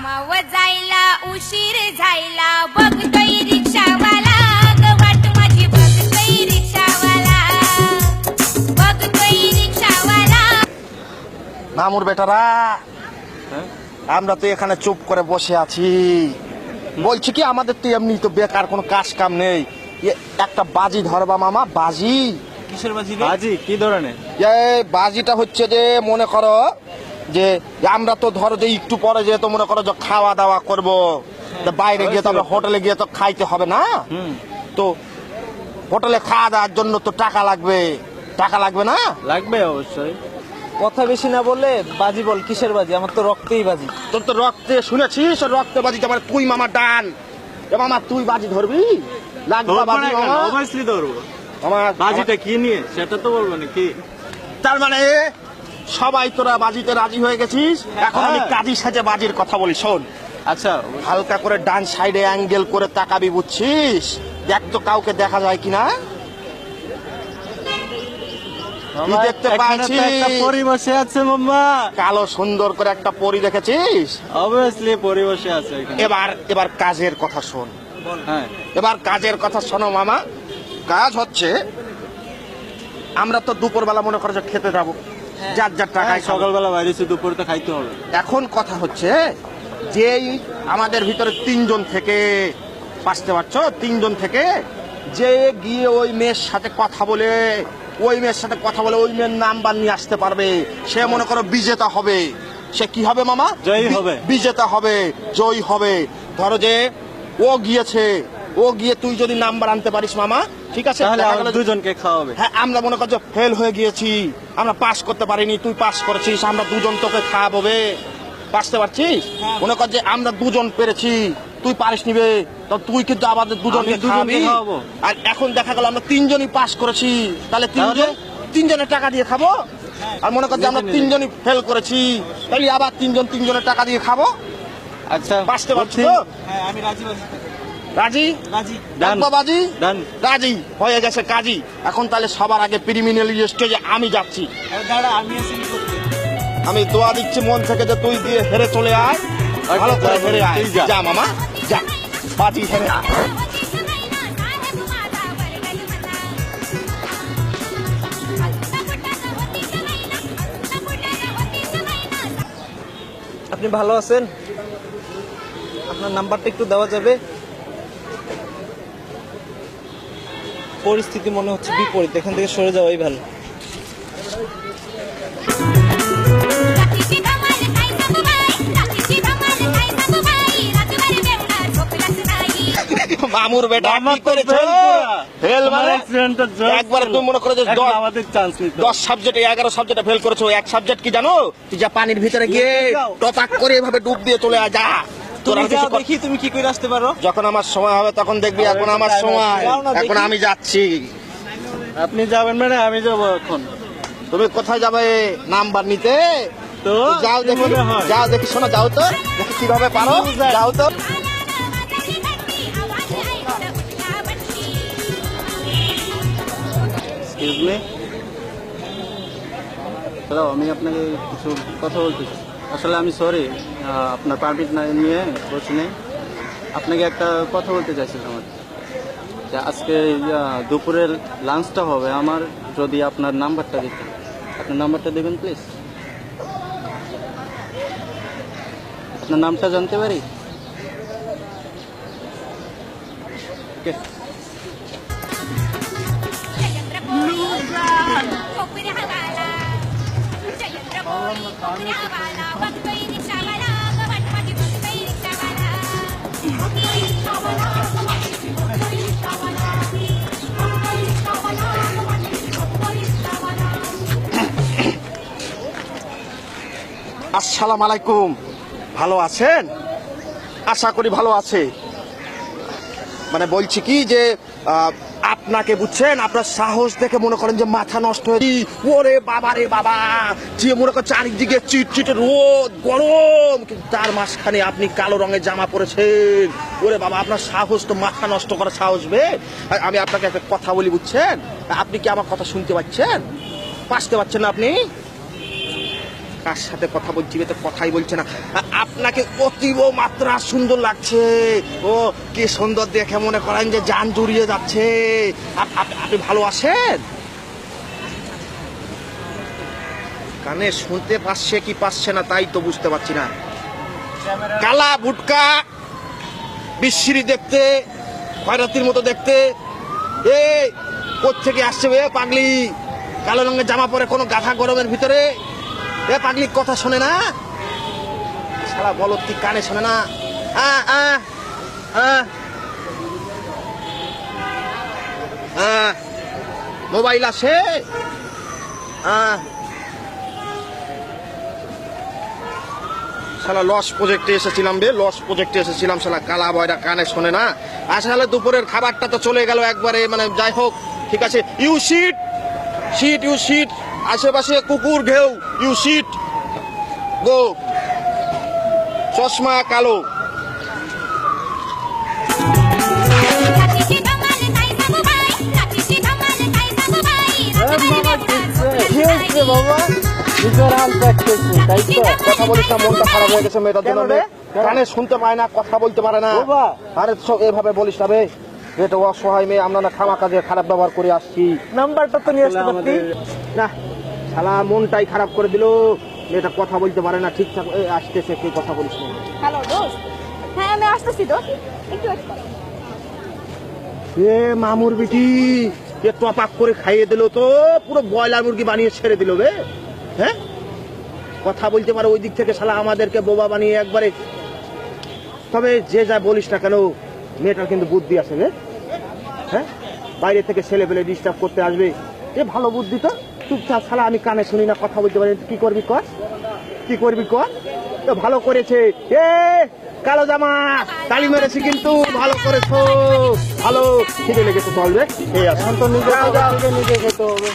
कामावर जायला उशीर झायला बघतोय रिक्षावाला वाट माझी बघतोय रिक्षावाला মামুর বেটারা আমরা তো এখানে চুপ করে বসে আছি বলছি কি আমাদের তো এমনি তো বেকার কোনো কাজ কাম নেই একটা বাজি ধরবা মামা বাজি কিসের বাজি রে? বাজি কি ধরনের? এই বাজিটা হচ্ছে যে মনে করো যে আমরা তো ধরো যে একটু পরে যে তো মনে করো যে খাওয়া দাওয়া করবো বাইরে গিয়ে তো আমরা হোটেলে গিয়ে তো খাইতে হবে না তো হোটেলে খাওয়া দাওয়ার জন্য তো টাকা লাগবে না? লাগবে অবশ্যই। কথা বেশি না বললে বাজি বল, কিসের বাজি? আমার তো রক্তেই বাজি। তোর তো রক্তে শুনেছিস রক্তে বাজি আমার তুই মামা ডান মামা তুই বাজি ধরবি লাগবে বাজি অবশ্যই ধরবো। আমার বাজিটা কি নিয়ে সেটা তো বলবো নাকি? তার মানে সবাই তোরা বাজিতে রাজি হয়ে গেছিস এখন আমি কাজী সাজে বাজির কথা বলি শোন। আচ্ছা হালকা করে ডান সাইডে অ্যাঙ্গেল করে তাকাবি বুঝছিস দেখ তো কাউকে দেখা যায় কিনা দেখতে পাচ্ছি পরি বসে আছে মাম্মা কালো সুন্দর করে একটা পরি দেখেছিস অবভিয়াসলি পরি বসে আছে এবার কাজের কথা শোন। হ্যাঁ এবার কাজের কথা শোনো মামা কাজ হচ্ছে আমরা তো দুপুরবেলা মনে করো যে খেতে যাবো যার যার টাকায় সকালবেলা বাইরে দুপুরে তো খাইতে হবে। এখন কথা হচ্ছে যেই আমাদের ভিতরে তিনজন থেকে বাঁচতে পারছো তিনজন থেকে যে গিয়ে ওই মেয়ের সাথে কথা বলে ওই মেয়ের নাম্বার নিয়ে আসতে পারবে সে মনে করো বিজেতা হবে। সে কি হবে মামা? জয়ী হবে, বিজেতা হবে, জয়ী হবে। ধরো যে ও গিয়ে তুই যদি নাম্বার আনতে পারিস মামা ঠিক আছে তাহলে আমরা দুজনকে খাওয়াবে। হ্যাঁ আমরা মনে কর যে ফেল হয়ে গিয়েছি আমরা পাস করতে পারিনি তুই পাস করেছিস আমরা দুজন তোকে খাওয়াবে পাসতে পারছিস মনে কর যে আমরা দুজন পেরেছি তুই পারিস নিবে তো তুই কিন্তু আমাদের দুজনকে খাওয়াবো। আর এখন দেখা গেল আমরা তিনজনই পাস করেছি তাহলে তিনজনের টাকা দিয়ে খাবো আর মনে কর যে আমরা তিনজনই ফেল করেছি তাই আবার তিনজনের টাকা দিয়ে খাবো। আচ্ছা পাসতে পারছি তো? হ্যাঁ আমি রাজি রাজি বাজি রাজি হয়ে গেছে কাজী। এখন তাহলে সবার আগে প্রিলিমিনারি স্টেজে আমি যাচ্ছি। আমি দোয়া দিচ্ছি মন থেকে যে তুই দিয়ে হেরে চলে আয় ভালো করে হেরে আয় যা মামা যা বাজি হেরে আয়। আপনি ভালো আছেন? আপনার নাম্বারটা একটু দেওয়া যাবে? পরিস্থিতি মনে হচ্ছে বিপরীত, এখান থেকে সরে যাওয়াই ভালো। মামুর বেটা কি করেছে ফেল মানে একবার তুমি মনে করো যে আমাদের চান্স নিতে 10 সাবজেক্টে 11 সাবজেক্টে ফেল করেছো এক সাবজেক্ট কি জানো তুই যা পানির ভিতরে গিয়ে টপাক করে এভাবে ডুব দিয়ে চলে যা তোরা দেখি তুমি কি করে আসতে পারো। যখন আমার সময় হবে তখন দেখবি এখন আমার সময় এখন আমি যাচ্ছি। আপনি যাবেন মানে আমি যাবো। এখন তুমি কোথায় যাবে নাম্বার নিতে? তো যাও দেখি শোনো যাও তো দেখি কিভাবে পারো যাও তো। হ্যালো আমি আপনাকে কিছু কথা বলতে চাই। আসলে আমি সরি আপনার পারমিট না নিয়ে বসে নেই। আপনাকে একটা কথা বলতে চাইছিলাম যে আজকে দুপুরের লাঞ্চটা হবে আমার যদি আপনার নাম্বারটা দিতেন। আপনার নাম্বারটা দেবেন প্লিজ। আপনার নামটা জানতে পারি? ওকে আসসালামু আলাইকুম ভালো আছেন? আশা করি ভালো আছে। মানে বলছি কি যে আপনাকে বুঝছেন আপনার সাহস দেখে মনে করেন যে মাথা নষ্ট হয়ে ওরে বাবা রে বাবা যে মনে করেন চারিদিকে চিটচিটে রোদ গরম কিন্তু তার মাঝখানে আপনি কালো রঙের জামা পরেছেন ওরে বাবা আপনার সাহস তো মাথা নষ্ট করার সাহস বে। আমি আপনাকে একটা কথা বলি বুঝছেন আপনি কি আমার কথা শুনতে পাচ্ছেন? পারতে পারছেন না আপনি? কার সাথে কথা বলছি তো কথাই বলছে না। আপনাকে অতীব মাত্রা সুন্দর লাগছে। ও কি সুন্দর দেখে মনে করেন যে জান জুড়িয়ে যাচ্ছে। আপনি ভালো আছেন? কানে শুনতে পাচ্ছে কি পাচ্ছে না তাই তো বুঝতে পারছি না। কালা বুটকা, বিশ্রী দেখতে, খয়রাতির মতো দেখতে। এ কোত্থেকে আসছে এ পাগলি? কালো রঙের জামা পরে কোনো গাধা গরমের ভিতরে। এ পাগলি কথা শোনে না? সারা বলত কি কানে শোনে না? মোবাইল আছে? শালা লস প্রজেক্টে এসেছিলাম রে, লস প্রজেক্টে এসেছিলাম। শালা কালা বয়রা কানে শোনে না। আসলে দুপুরের খাবারটা তো চলে গেল একবারে, মানে যাই হোক ঠিক আছে। You sit sit you sit, আশেপাশে কুকুর ঘেউ, ইউ সিট গো। চশমা কালো। নাচিছি ধমাল তাই যাবো ভাই, নাচিছি ধমাল তাই যাবো ভাই, রতবাড়িতে বুড়া কথা বলিস না, মনটা খারাপ হয়ে গেছে মেয়েটার জন্য। কানে শুনতে পায় না, কথা বলতে পারে না। আরে সব এভাবে বলিস না বে। এটা অসহায় মেয়ে, আমরা না খামা কাজে খারাপ ব্যবহার করে আসছি। নাম্বারটা তো নিয়ে আসতে পারতি। না শালা মনটাই খারাপ করে দিল। মেয়েটা কথা বলতে পারে না ঠিকঠাক। আসতেছে, কি কথা বলিস না। হ্যালো দোস্ত, হ্যাঁ আমি আসতেছি দোস্ত, একটু ওয়েট করো। এ মামুর বিটি কে টপাক করে খাইয়ে দিল তো, পুরো ব্রয়লার মুরগি বানিয়ে ছেড়ে দিল বে। হ্যাঁ কথা বলতে পারে ওই দিক থেকে শালা আমাদেরকে বোবা বানিয়ে একবারে। তবে যে যা বলিস না কেন, মেয়েটার কিন্তু বুদ্ধি আছে রে। হ্যাঁ বাইরে থেকে ছেলে পেলে ডিস্টার্ব করতে আসবে, এ ভালো বুদ্ধি তো। চুপচাপ শালা আমি কানে শুনি না, কথা বলতে পারি। কি করবি কর, কি করবি কর। তো ভালো করেছে। এ কালো জামা তালি মেরেছি কিন্তু ভালো করেছো, ভালো খিদে লেগেছে। চল রে, এই আসুন তো নিজে নিজে খেতে হবে।